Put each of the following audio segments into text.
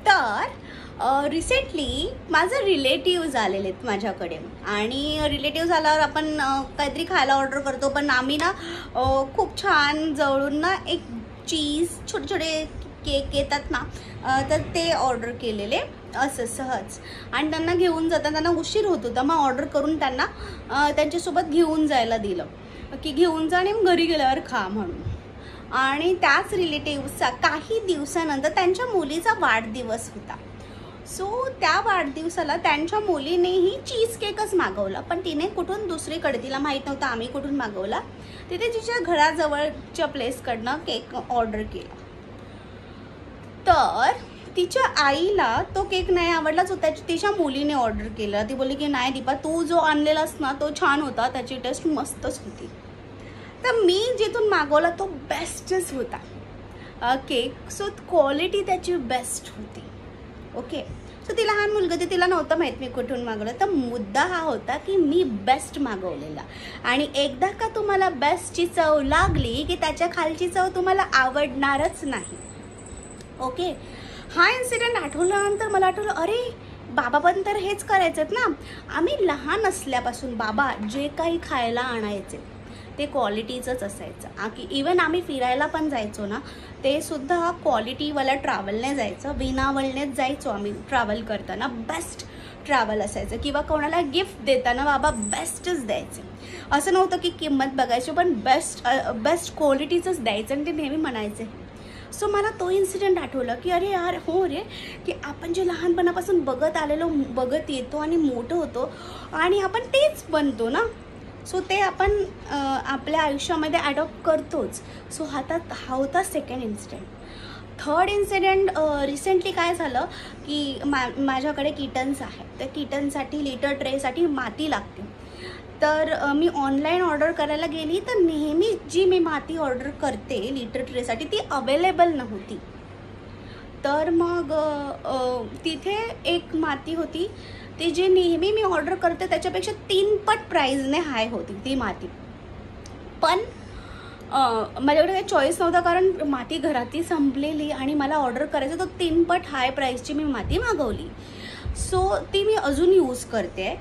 तर रिसेंटली माझे रिलेटिव्ज आलेले आहेत माझ्याकडे आणि रिलेटिव्ज आल्यावर आपण काहीतरी खायला ऑर्डर करतो, पण आम्ही ना खूप छान जवळून ना एक चीज छोटे छोटे केक येतात ना, तर ते ऑर्डर केलेले असं सहज. आणि त्यांना घेऊन जाताना त्यांना उशीर होत होता, मग ऑर्डर करून त्यांना त्यांच्यासोबत घेऊन जायला दिलं की घेऊन जा आणि घरी गेल्यावर खा म्हणून. आणि त्याच रिलेटिव्हचा काही दिवसानंतर त्यांच्या मुलीचा वाढदिवस होता. सो त्या वाढदिवसाला त्यांच्या मुलीनेही चीज केकच मागवला, पण तिने कुठून दुसरीकडे, तिला माहीत नव्हतं आम्ही कुठून मागवला, तिथे तिच्या घराजवळच्या प्लेसकडनं केक ऑर्डर केला. तर तिच्या आईला तो केक नाही आवडलाच होता, तिच्या मुलीने ऑर्डर केला. ती बोलली की नाही दीपा, तू जो आणलेलास ना तो छान होता, त्याची टेस्ट मस्तच होती. तर मी जिथून मागवला तो बेस्टच होता केक. सो क्वालिटी त्याची बेस्ट होती. ओके. सो ती लहान मुलगी होती, तिला नव्हतं माहीत मी कुठून मागवलं. तर मुद्दा हा होता की मी बेस्ट मागवलेला. आणि एकदा का तुम्हाला बेस्टची चव लागली की त्याच्या खालची चव तुम्हाला आवडणारच नाही. ओके. हा इन्सिडेंट आठवल्यानंतर मला आठवलं, अरे बाबा पण तर हेच करायचेत ना. आम्ही लहान असल्यापासून बाबा जे काही खायला आणायचे ते क्वालिटीचंच असायचं. की इवन आम्ही फिरायला पण जायचो ना, ते सुद्धा क्वालिटीवाल्या ट्रॅव्हलने जायचं, विनावळनेच जायचो आम्ही. ट्रॅव्हल करताना बेस्ट ट्रॅव्हल असायचं, किंवा कोणाला गिफ्ट देताना बाबा बेस्टच द्यायचे. असं नव्हतं की किंमत बघायची, पण बेस्ट क्वालिटीचंच द्यायचं आणि ते नेहमी म्हणायचे. सो मला तो इन्सिडेंट आठवलं की अरे यार, हो रे, की आपण जे लहानपणापासून बघत येतो आणि मोठं होतो आणि आपण तेच बनतो ना. सो ते आपण आपल्या आयुष्यामध्ये ॲडॉप्ट करतोच. सो हा होता second incident. Third incident recently काय झालं की माझ्याकडे किटन्स आहे. त्या किटनसाठी लिटर ट्रेसाठी माती लागते. तर मी ऑनलाईन ऑर्डर करायला गेली तर नेहमी जी मी माती ऑर्डर करते लिटर ट्रेसाठी ती अवेलेबल नव्हती. तर मग तिथे एक माती होती, ती जी नेहमी मी ऑर्डर करते त्याच्यापेक्षा 3 पट प्राईजने हाय होती ती माती. पण माझ्याकडे काही चॉईस नव्हता, कारण माती घरातही संपलेली आणि मला ऑर्डर करायचं, तर 3 पट हाय प्राईसची मी माती मागवली. सो ती मी अजून यूज करते.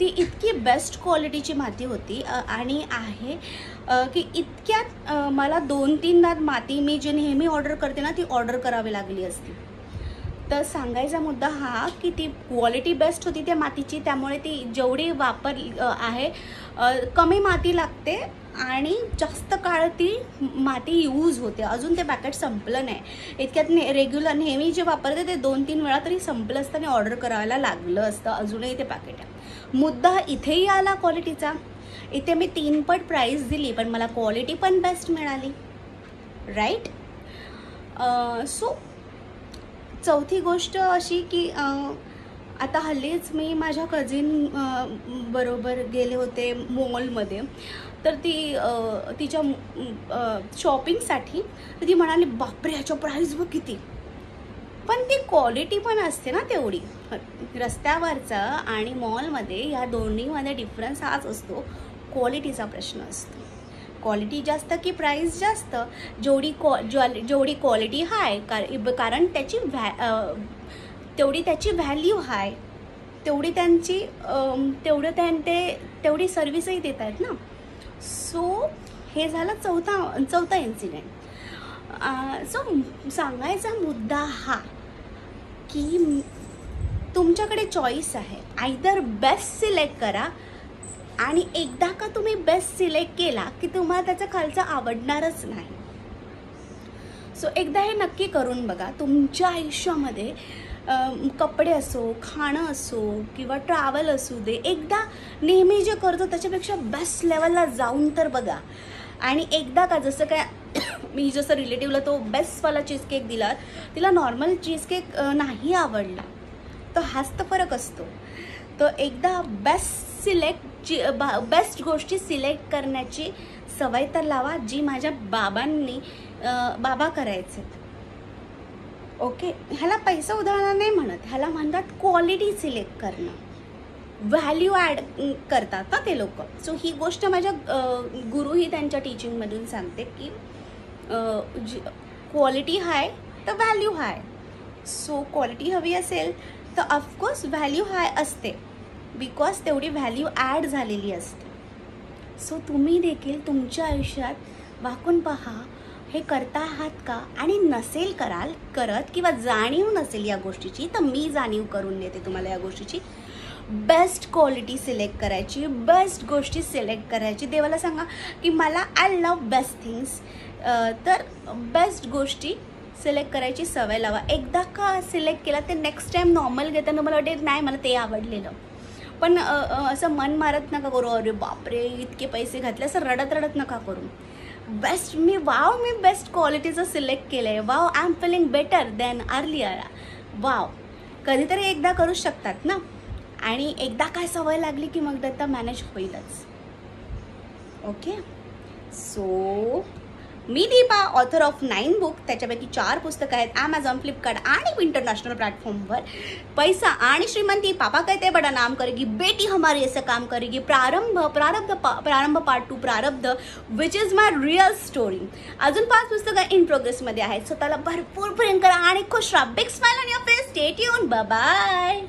ती इतकी बेस्ट क्वालिटीची माती होती आणि आहे की इतक्यात मला 2-3दा माती मी जी नेहमी ऑर्डर करते ना ती ऑर्डर करावी लागली असती. तर सांगायचा मुद्दा हा की ती क्वालिटी बेस्ट होती त्या मातीची, त्यामुळे ती जेवढी वापर आहे कमी माती लागते आणि जास्त काळ ती माती यूज होते. अजून ते पॅकेट संपलं नाही. इतक्यात रेग्युलर नेहमी जे वापरते ते 2-3 वेळा तरी संपलं असतं आणि ऑर्डर करायला लागलं असतं. अजूनही ते पॅकेट आहे. मुद्दा इथेही आला क्वालिटीचा. इथे मी 3 पट प्राईस दिली, पण मला क्वालिटी पण बेस्ट मिळाली. राईट. सो चौथी गोष्ट अशी की आता हल्लीच मी माझ्या कझिन बरोबर गेले होते मॉलमध्ये. तर ती तिच्या शॉपिंगसाठी, तर ती म्हणाली बापरे ह्याच्या प्राईस बघ किती. पण ती क्वालिटी पण असते ना तेवढी. रस्त्यावरचा आणि मॉलमध्ये या दोन्हीमध्ये डिफरन्स हाच असतो, क्वालिटीचा प्रश्न असतो. क्वालिटी जास्त की प्राईस जास्त. जेवढी क्वालिटी हाय, कारण तेवढी त्याची व्हॅल्यू हाय, तेवढी सर्व्हिसही देत आहेत ना. सो हे झालं चौथा इन्सिडेंट. सो सांगायचा मुद्दा हा की तुमच्याकडे चॉईस आहे. आयदर बेस्ट सिलेक्ट करा, आणि एकदा का तुम्ही बेस्ट सिलेक्ट केला की तुम्हाला त्याचा खालचा आवडणारच नाही. सो एकदा हे नक्की करून बघा. तुमच्या आयुष्यामध्ये कपडे असो, खाणं असो किंवा ट्रॅव्हल असू दे, एकदा नेहमी जे करतो त्याच्यापेक्षा बेस्ट लेवलला जाऊन तर बघा. आणि एकदा का जसं काय मी जसं रिलेटिव्हला तो बेस्टवाला चीज केक दिला, तिला नॉर्मल चीज केक नाही आवडला. तर हाच तर फरक असतो. तो एकदा बेस्ट गोष्टी सिलेक्ट करण्याची सवय तर लावा, जी माझ्या बाबा करायचे. ओके. ह्याला पैसा उधळणं नाही म्हणत, ह्याला म्हणतात क्वालिटी सिलेक्ट करणं. व्हॅल्यू ॲड करतात ना ते लोक. सो ही गोष्ट माझ्या गुरुही त्यांच्या टीचिंगमधून सांगते की क्वालिटी हाय तर व्हॅल्यू हाय. सो क्वालिटी हवी असेल तर ऑफकोर्स व्हॅल्यू हाय असते, बिकॉज तेवढी व्हॅल्यू ॲड झालेली असते. सो तुम्ही देखील तुमच्या आयुष्यात वाकून पहा, हे करता आहात का, आणि नसेल करत किंवा जाणीव नसेल या गोष्टीची, तर मी जाणीव करून देते तुम्हाला या गोष्टीची. बेस्ट क्वालिटी सिलेक्ट करायची, बेस्ट गोष्टी सिलेक्ट करायची. देवाला सांगा की मला आय लव्ह बेस्ट थिंग्स, तर बेस्ट गोष्टी सिलेक्ट करायची सवय लावा. एकदा का सिलेक्ट केला ते नेक्स्ट टाईम नॉर्मल घेताना मला वाटेल नाही मला ते आवडलेलं, पण असं मन मारत नका करू, अरे बापरे इतके पैसे घातले, असं रडत नका करू. बेस्ट मी बेस्ट क्वालिटीचं सिलेक्ट केलं आहे, wow I am feeling better than earlier. Wow, कधीतरी एकदा करू शकतात ना, आणि एकदा काय सवय लागली की मग दत्ता मॅनेज होईलच. Okay, so me Deepa, author of 9 book, त्याच्यापैकी 4 पुस्तकं आहेत ॲमेझॉन, फ्लिपकार्ट आणि इंटरनॅशनल प्लॅटफॉर्मवर. पैसा आणि श्रीमंती, पापा कहते बडा नाम करेगी, बेटी हमारी ऐसे काम करेगी, प्रारंभ पार्ट 2 प्रारब्ध, which is my real story. अजून 5 पुस्तकं इन प्रोग्रेसमध्ये आहेत. स्वतःला भरपूर प्रेम करा आणि खुश राहा. Big smile on your face. Stay tune. Bye bye.